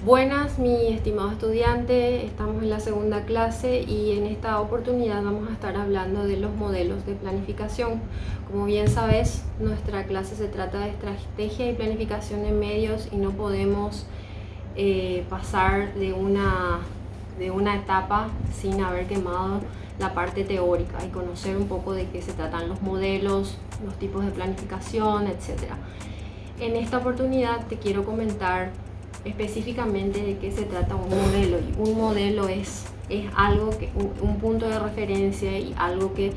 Buenas, mi estimado estudiante, estamos en la segunda clase y en esta oportunidad vamos a estar hablando de los modelos de planificación. Como bien sabes, nuestra clase se trata de estrategia y planificación de medios y no podemos pasar de una etapa sin haber quemado la parte teórica y conocer un poco de qué se tratan los modelos, los tipos de planificación, etc. En esta oportunidad te quiero comentar específicamente de qué se trata un modelo. Y un modelo es algo que un punto de referencia y algo que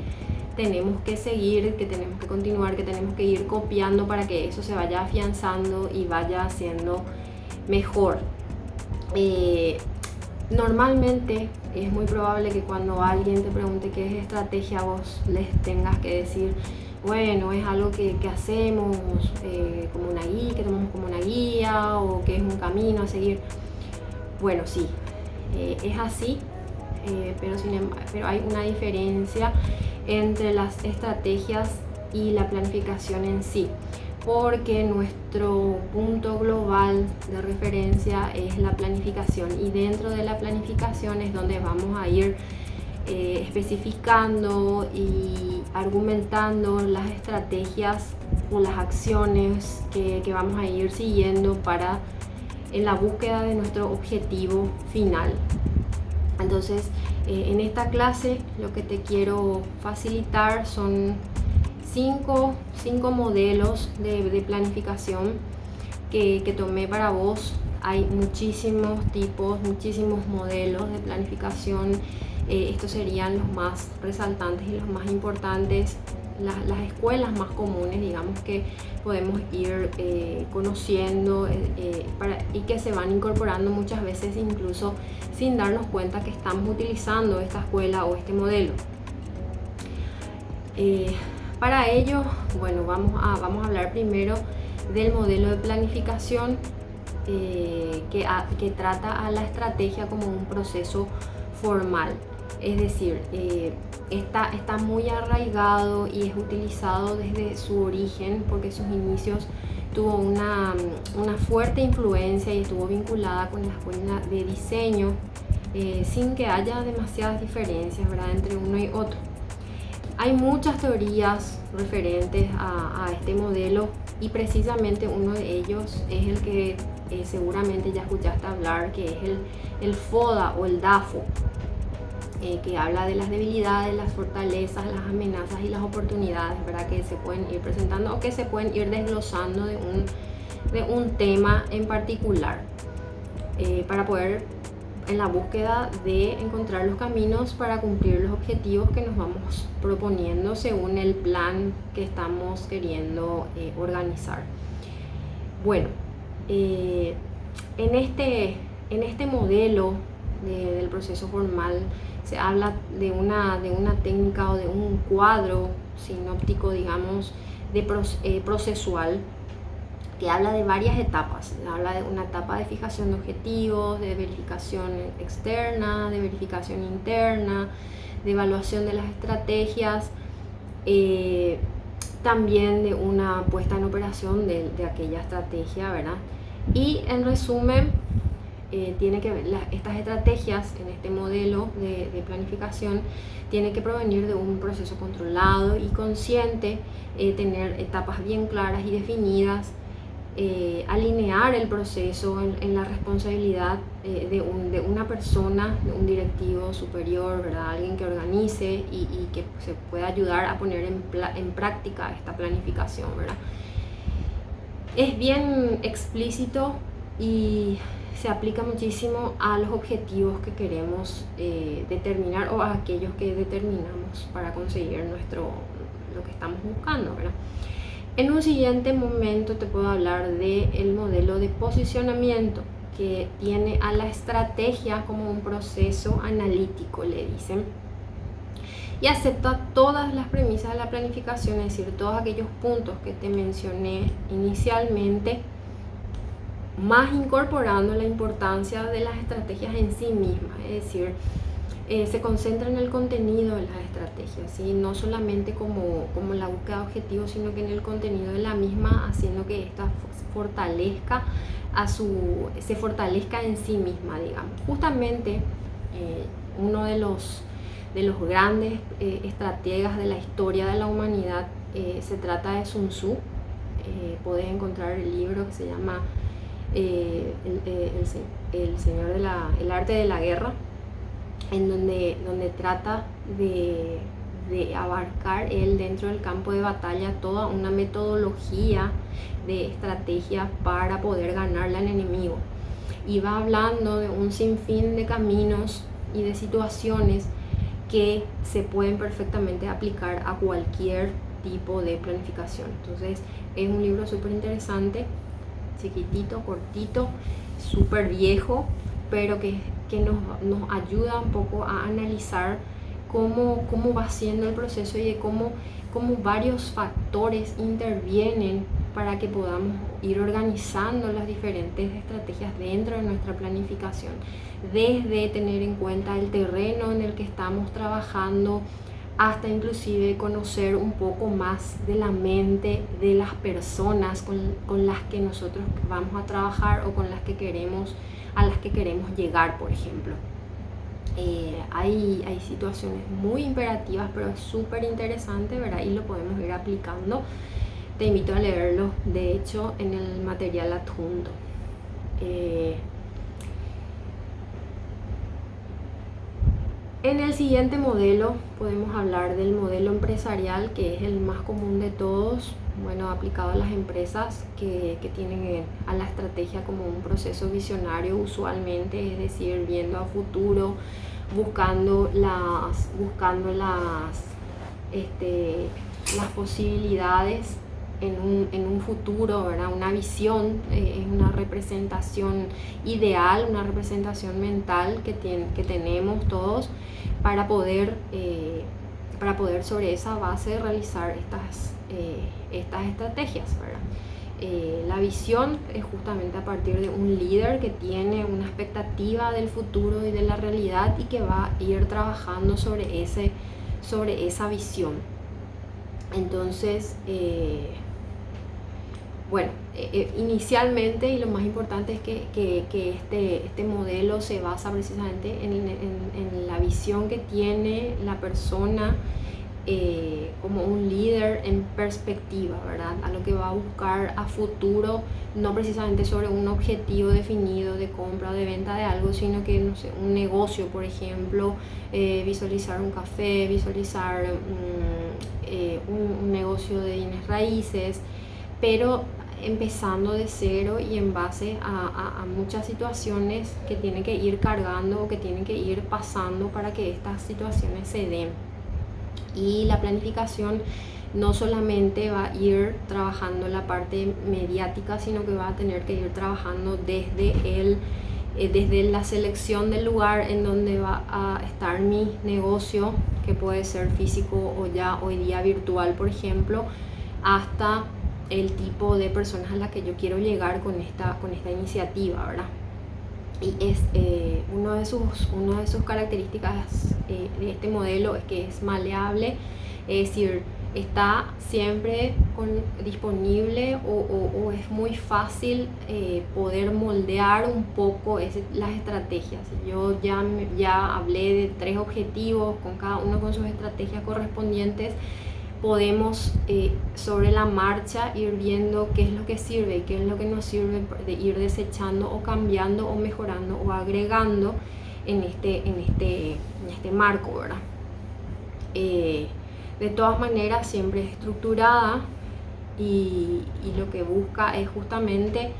tenemos que seguir, que tenemos que continuar, que tenemos que ir copiando para que eso se vaya afianzando y vaya haciendo mejor. Normalmente es muy probable que cuando alguien te pregunte qué es estrategia, vos les tengas que decir, bueno, es algo que hacemos como una guía, que tomamos como una guía, o que es un camino a seguir. Bueno, sí, es así, pero hay una diferencia entre las estrategias y la planificación en sí, porque nuestro punto global de referencia es la planificación, y dentro de la planificación es donde vamos a ir especificando y argumentando las estrategias o las acciones que vamos a ir siguiendo en la búsqueda de nuestro objetivo final. Entonces, en esta clase lo que te quiero facilitar son cinco modelos de planificación que tomé para vos. Hay muchísimos tipos, muchísimos modelos de planificación. Estos serían los más resaltantes y los más importantes, las escuelas más comunes, digamos, que podemos ir conociendo y que se van incorporando muchas veces incluso sin darnos cuenta que estamos utilizando esta escuela o este modelo. Para ello, bueno, vamos a hablar primero del modelo de planificación que trata a la estrategia como un proceso formal. Es decir, está muy arraigado y es utilizado desde su origen, porque sus inicios tuvo una fuerte influencia y estuvo vinculada con la escuela de diseño, sin que haya demasiadas diferencias, ¿verdad?, entre uno y otro. Hay muchas teorías referentes a este modelo, y precisamente uno de ellos es el que seguramente ya escuchaste hablar, que es el FODA o el DAFO, que habla de las debilidades, las fortalezas, las amenazas y las oportunidades, ¿verdad?, que se pueden ir presentando o que se pueden ir desglosando de un tema en particular, para poder, en la búsqueda de encontrar los caminos para cumplir los objetivos que nos vamos proponiendo según el plan que estamos queriendo organizar. Bueno, en este modelo del proceso formal se habla de una técnica o de un cuadro sinóptico, digamos, procesual, que habla de varias etapas. Habla de una etapa de fijación de objetivos, de verificación externa, de verificación interna, de evaluación de las estrategias, también de una puesta en operación de aquella estrategia, ¿verdad? Y en resumen, tiene que ver estas estrategias en este modelo de planificación tiene que provenir de un proceso controlado y consciente, tener etapas bien claras y definidas, alinear el proceso en la responsabilidad de una persona, de un directivo superior, ¿verdad?, alguien que organice y que se pueda ayudar a poner en práctica esta planificación, ¿verdad? Es bien explícito y se aplica muchísimo a los objetivos que queremos determinar, o a aquellos que determinamos para conseguir lo que estamos buscando, ¿verdad? En un siguiente momento te puedo hablar del modelo de posicionamiento, que tiene a la estrategia como un proceso analítico, le dicen, y acepta todas las premisas de la planificación, es decir, todos aquellos puntos que te mencioné inicialmente, más incorporando la importancia de las estrategias en sí mismas. Es decir, se concentra en el contenido de las estrategias, ¿sí? No solamente como la búsqueda de objetivos, sino que en el contenido de la misma, haciendo que ésta se fortalezca en sí misma, digamos. Justamente uno de los grandes estrategas de la historia de la humanidad se trata de Sun Tzu. Podés encontrar el libro que se llama El arte de la guerra, en donde trata de abarcar él dentro del campo de batalla toda una metodología de estrategia para poder ganarle al enemigo. Y va hablando de un sinfín de caminos y de situaciones que se pueden perfectamente aplicar a cualquier tipo de planificación. Entonces es un libro súper interesante, chiquitito, cortito, súper viejo, pero que nos ayuda un poco a analizar cómo va siendo el proceso y de cómo varios factores intervienen para que podamos ir organizando las diferentes estrategias dentro de nuestra planificación, desde tener en cuenta el terreno en el que estamos trabajando hasta inclusive conocer un poco más de la mente de las personas con las que nosotros vamos a trabajar o a las que queremos llegar, por ejemplo. Hay situaciones muy imperativas, pero es súper interesante, ¿verdad? Y lo podemos ir aplicando. Te invito a leerlo, de hecho, en el material adjunto. En el siguiente modelo podemos hablar del modelo empresarial, que es el más común de todos, bueno, aplicado a las empresas que tienen a la estrategia como un proceso visionario usualmente, es decir, viendo a futuro, buscando las posibilidades en un futuro, ¿verdad? Una visión, es una representación ideal, una representación mental que tenemos todos para poder sobre esa base realizar estas estrategias, ¿verdad? La visión es justamente a partir de un líder que tiene una expectativa del futuro y de la realidad y que va a ir trabajando sobre esa visión. Entonces, inicialmente, y lo más importante es que este modelo se basa precisamente en la visión que tiene la persona como un líder en perspectiva, ¿verdad? A lo que va a buscar a futuro, no precisamente sobre un objetivo definido de compra o de venta de algo, sino que, no sé, un negocio, por ejemplo, visualizar un café, visualizar un negocio de bienes raíces, pero empezando de cero y en base a muchas situaciones que tiene que ir cargando o que tiene que ir pasando para que estas situaciones se den. Y la planificación no solamente va a ir trabajando la parte mediática, sino que va a tener que ir trabajando desde la selección del lugar en donde va a estar mi negocio, que puede ser físico o ya hoy día virtual, por ejemplo, hasta el tipo de personas a las que yo quiero llegar con esta iniciativa, ¿verdad? Y es una de sus características de este modelo es que es maleable, es decir, está siempre disponible o es muy fácil poder moldear un poco las estrategias. Yo ya hablé de 3 objetivos, con cada uno con sus estrategias correspondientes. Podemos sobre la marcha ir viendo qué es lo que sirve y qué es lo que no sirve, de ir desechando o cambiando o mejorando o agregando en este marco, ¿verdad? De todas maneras siempre es estructurada y lo que busca es justamente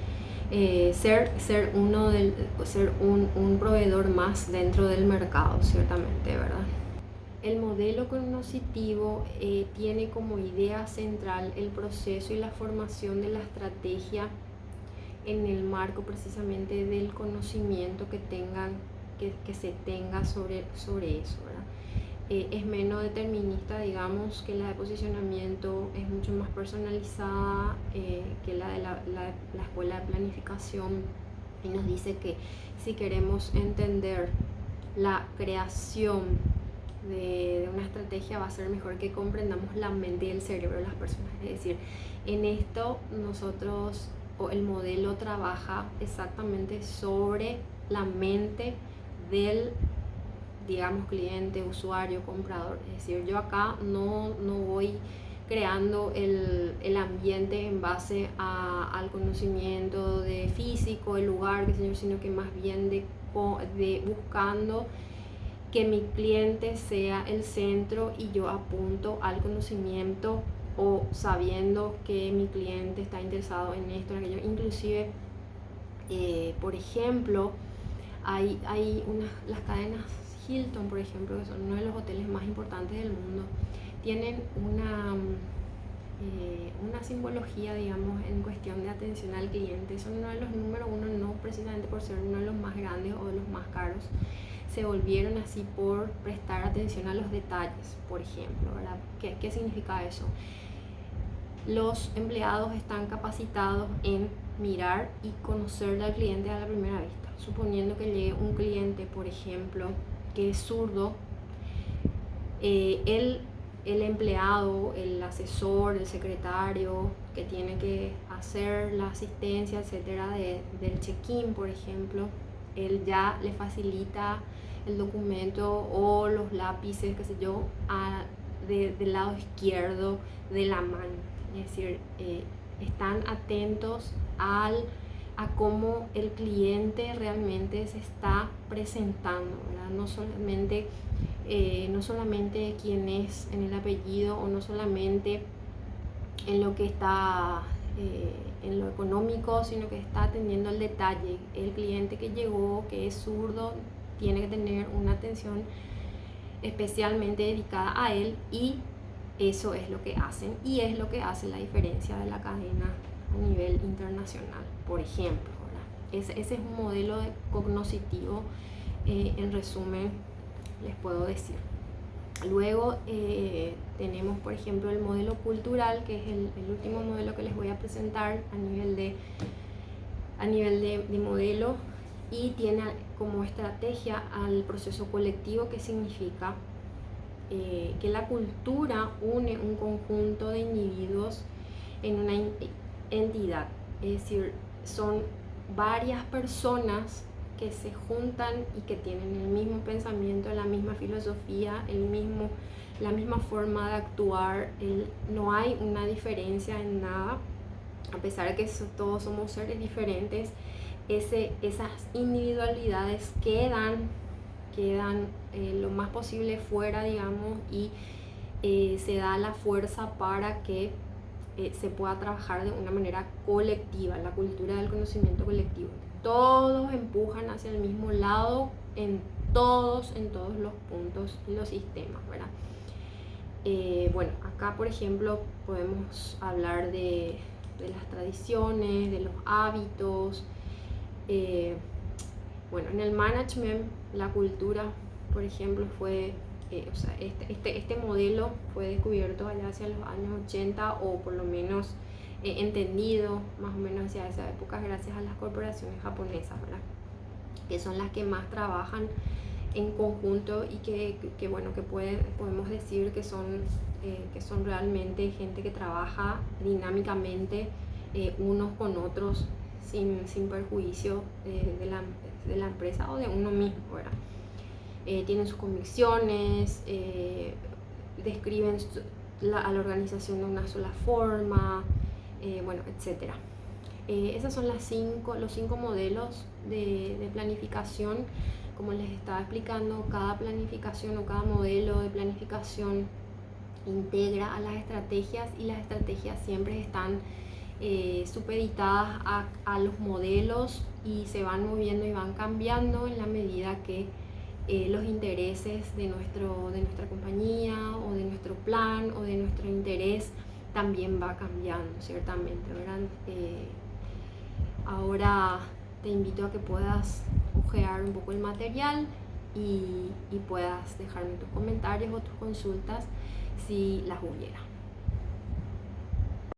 ser un proveedor más dentro del mercado, ciertamente, ¿verdad? El modelo cognoscitivo tiene como idea central el proceso y la formación de la estrategia en el marco precisamente del conocimiento que se tenga sobre eso, ¿verdad? Es menos determinista, digamos, que la de posicionamiento, es mucho más personalizada que la de la escuela de planificación, y nos dice que si queremos entender la creación de una estrategia va a ser mejor que comprendamos la mente y el cerebro de las personas. Es decir, en esto nosotros, o el modelo trabaja exactamente sobre la mente del, digamos, cliente, usuario, comprador. Es decir, yo acá no voy creando el ambiente en base al conocimiento de físico, el lugar, sino que más bien de buscando que mi cliente sea el centro y yo apunto al conocimiento, o sabiendo que mi cliente está interesado en esto, en aquello. Inclusive, por ejemplo, hay las cadenas Hilton, por ejemplo, que son uno de los hoteles más importantes del mundo, tienen una simbología, digamos, en cuestión de atención al cliente. Son uno de los número uno, no precisamente por ser uno de los más grandes o de los más caros, se volvieron así por prestar atención a los detalles, por ejemplo, ¿verdad? ¿Qué significa eso? Los empleados están capacitados en mirar y conocer al cliente a la primera vista. Suponiendo que llegue un cliente, por ejemplo, que es zurdo, el empleado, el asesor, el secretario que tiene que hacer la asistencia, etcétera, del check-in, por ejemplo, él ya le facilita el documento o los lápices, qué sé yo, del lado izquierdo de la mano. Es decir, están atentos a cómo el cliente realmente se está presentando, ¿verdad? No solamente quién es en el apellido, o no solamente en lo que está en lo económico, sino que está atendiendo el detalle. El cliente que llegó, que es zurdo, tiene que tener una atención especialmente dedicada a él, y eso es lo que hacen, y es lo que hace la diferencia de la cadena a nivel internacional, por ejemplo, ¿verdad? Ese es un modelo cognoscitivo, en resumen, les puedo decir. Luego tenemos, por ejemplo, el modelo cultural, que es el último modelo que les voy a presentar a nivel de modelo, y tiene como estrategia al proceso colectivo, que significa que la cultura une un conjunto de individuos en una entidad. Es decir, son varias personas que se juntan y que tienen el mismo pensamiento, la misma filosofía, la misma forma de actuar. No hay una diferencia en nada, a pesar de que todos somos seres diferentes. Esas individualidades quedan lo más posible fuera, digamos, y se da la fuerza para que se pueda trabajar de una manera colectiva, la cultura del conocimiento colectivo. Todos empujan hacia el mismo lado en todos los puntos y los sistemas, ¿verdad? Bueno, acá, por ejemplo, podemos hablar de las tradiciones, de los hábitos. Bueno, en el management, la cultura, por ejemplo, fue, este modelo fue descubierto allá hacia los años 80, o por lo menos entendido más o menos hacia esa época, gracias a las corporaciones japonesas, ¿verdad? Que son las que más trabajan en conjunto, y que bueno, que podemos decir que son realmente gente que trabaja dinámicamente unos con otros, sin perjuicio de la empresa o de uno mismo, ¿verdad? Tienen sus convicciones, describen a la organización de una sola forma, bueno, etcétera. Esos son los 5 modelos de planificación. Como les estaba explicando, cada planificación o cada modelo de planificación integra a las estrategias, y las estrategias siempre están supeditadas a los modelos, y se van moviendo y van cambiando en la medida que los intereses de nuestra compañía, o de nuestro plan, o de nuestro interés también va cambiando, ciertamente, ¿verdad? Ahora te invito a que puedas ojear un poco el material y puedas dejarme tus comentarios o tus consultas si las hubiera.